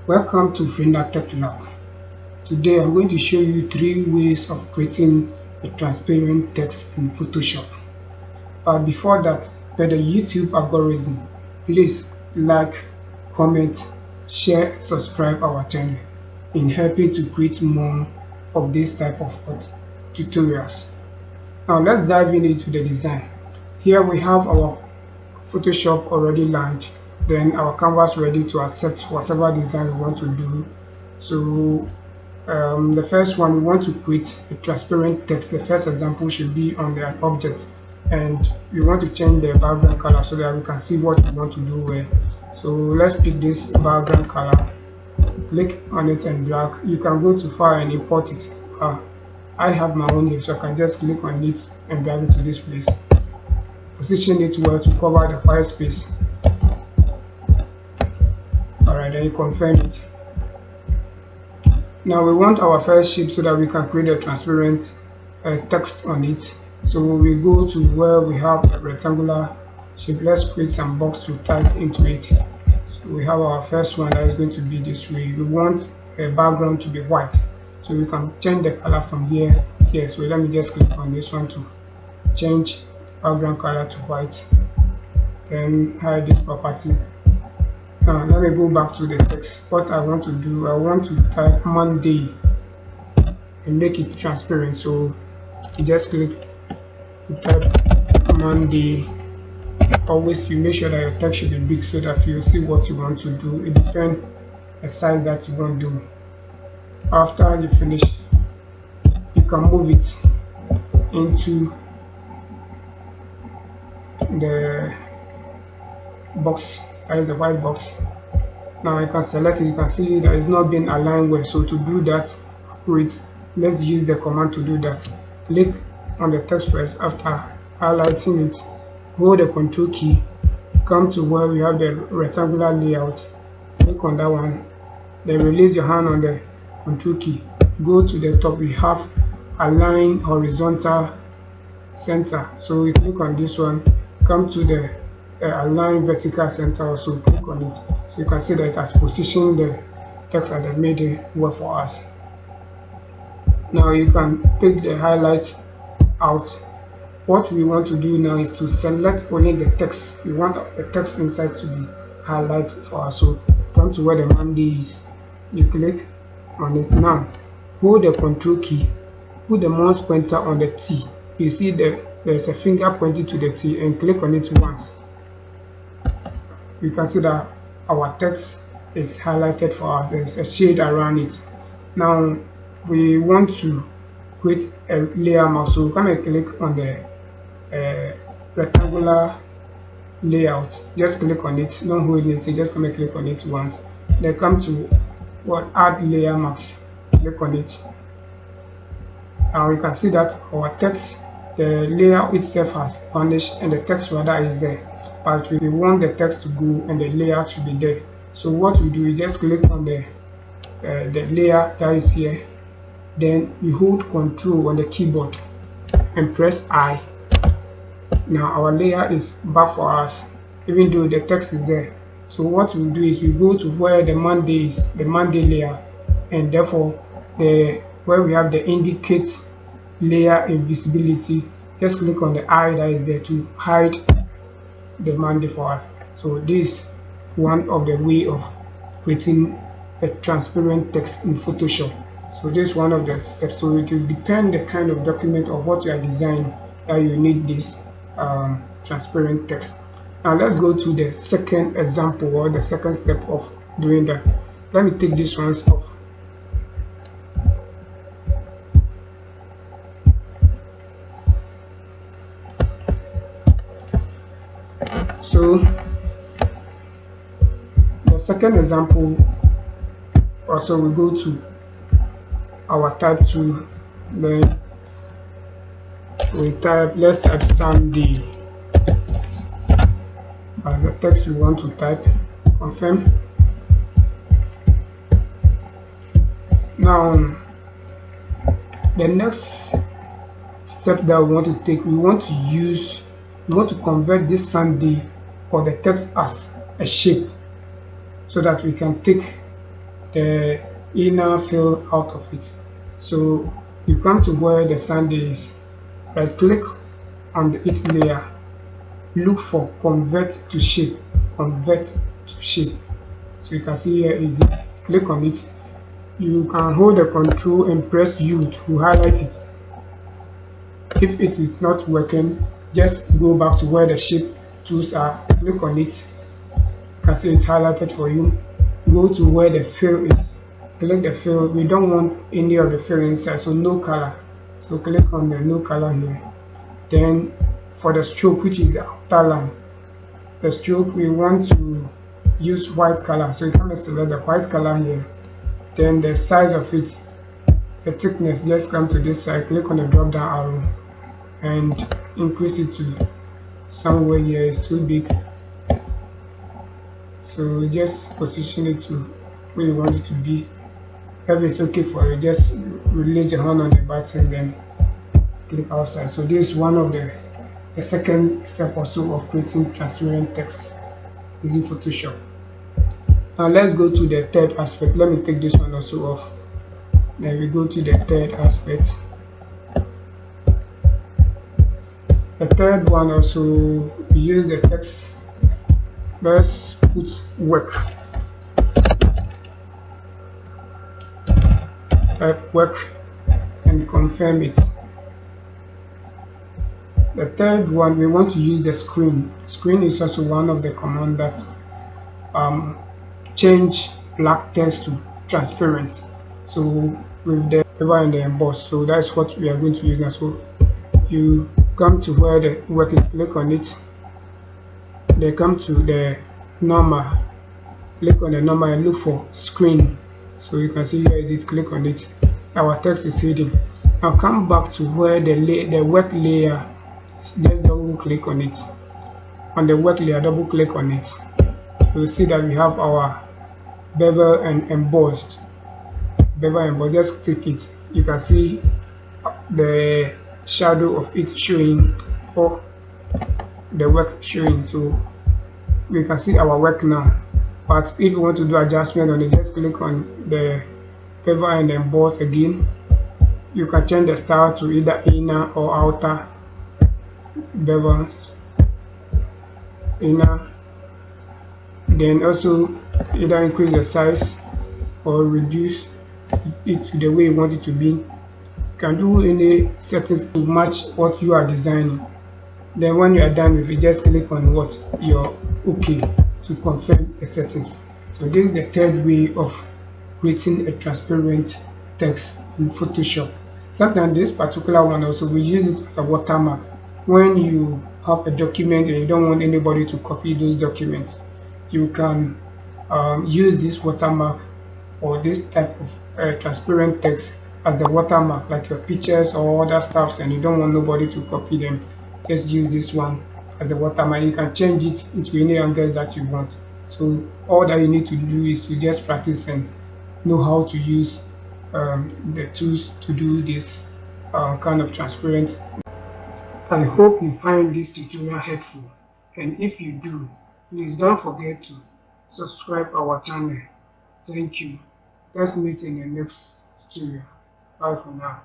Welcome to Freenet Tech Lab. Today I'm going to show you 3 ways of creating a transparent text in Photoshop. But before that, per the YouTube algorithm, please like, comment, share, subscribe our channel in helping to create more of this type of tutorials. Now let's dive into the design. Here we have our Photoshop already launched, then our canvas ready to accept whatever design we want to do. So the first one, we want to create a transparent text. The first example should be on the object, and we want to change the background color so that we can see what we want to do where. So let's pick this background color, click on it and drag. You can go to file and import it. I have my own here, so I can just click on it and drag it to this place. Position it well to cover the file space. Alright, then you confirm it. Now we want our first shape so that we can create a transparent text on it. So we go to where we have a rectangular shape. Let's create some box to type into it. So we have our first one that is going to be this way. We want a background to be white, so we can change the color from here. So let me just click on this one to change background color to white, then hide this property. Now let me go back to the text. What I want to do, I want to type Monday and make it transparent. So you just click to type Monday. Always you make sure that your text should be big so that you see what you want to do. It depends the size that you want to do. After you finish, you can move it into the box, the white box. Now you can select it. You can see that it's not being aligned well. So to do that, let's use the command to do that. Click on the text first. After highlighting it, hold the control key, come to where we have the rectangular layout, click on that one, then release your hand on the control key, go to the top. We have align horizontal center, so we click on this one, come to the align vertical center, also click on it. So you can see that it has positioned the text and made it work for us. Now you can take the highlight out. What we want to do now is to select only the text. We want the text inside to be highlighted for us. So come to where the Monday is, you click on it. Now hold the control key, put the mouse pointer on the T. You see there's a finger pointing to the T, and click on it once. You can see that our text is highlighted for us. There's a shade around it. Now we want to create a layer map, so we can click on the rectangular layout. Just click on it, don't hold it, just come and click on it once. Then come to what, add layer mask, click on it. Now you can see that our text, the layer itself has vanished and the text rather is there, but we want the text to go and the layer to be there. So what we do, we just click on the layer that is here, then you hold Control on the keyboard and press I. Now our layer is back for us, even though the text is there. So what we do is we go to where the Monday is, the Monday layer, and therefore where we have the indicate layer invisibility, just click on the I that is there to hide the Monday for us. So this is one of the way of creating a transparent text in Photoshop. So this is one of the steps. So it will depend the kind of document or what you are designing that you need this transparent text. Now let's go to the second example, or the second step of doing that. Let me take this ones off. So the second example, also we go to our type tool, then let's type Sunday as the text we want to type, confirm. Now the next step that we want to take, we want to convert this Sunday or the text as a shape, so that we can take the inner fill out of it. So you come to where the Sunday is, right click on the its layer, look for convert to shape, convert to shape. So you can see here is it, click on it. You can hold the control and press U to highlight it. If it is not working, just go back to where the shape tools are, click on it. You can see it's highlighted for you. Go to where the fill is, click the fill. We don't want any of the fill inside, so no color. So click on the no color here. Then for the stroke, which is the outer line, the stroke we want to use white color, so you can select the white color here. Then the size of it, the thickness, just come to this side, click on the drop down arrow and increase it to somewhere here is too big, so just position it to where you want it to be. If it's okay for you, just release your hand on the button, then click outside. So this is one of the second step also of creating transparent text using Photoshop. Now let's go to the third aspect. Let me take this one also off. Then we go to the third aspect. The third one also, we use the text. Let's put work. Type work and confirm it. The third one, we want to use the screen. Screen is also one of the commands that change black text to transparent. So with the bevel and the emboss, so that's what we are going to use now. So you come to where the work is, click on it. Then come to the normal, click on the normal and look for screen. So you can see here is it, click on it. Our text is hidden. Now come back to where the work layer, just double click on it. On the work layer, double click on it. You'll see that we have our bevel and embossed. Bevel and embossed, just click it. You can see the shadow of it showing, or the work showing. So we can see our work now. But if you want to do adjustment on it, just click on the bevel and emboss again. You can change the style to either inner or outer bevels, inner. Then also either increase the size or reduce it to the way you want it to be. You can do any settings to match what you are designing. Then when you are done with it, just click on what you're okay to confirm the settings. So this is the third way of creating a transparent text in Photoshop. Sometimes this particular one also, we use it as a watermark. When you have a document and you don't want anybody to copy those documents, you can use this watermark or this type of transparent text as the watermark, like your pictures or other stuffs, and you don't want nobody to copy them. Just use this one as the watermark. You can change it into any angles that you want. So all that you need to do is to just practice and know how to use the tools to do this kind of transparent. I hope you find this tutorial helpful, and if you do, please don't forget to subscribe our channel. Thank you. Let's meet in the next tutorial. Bye for now.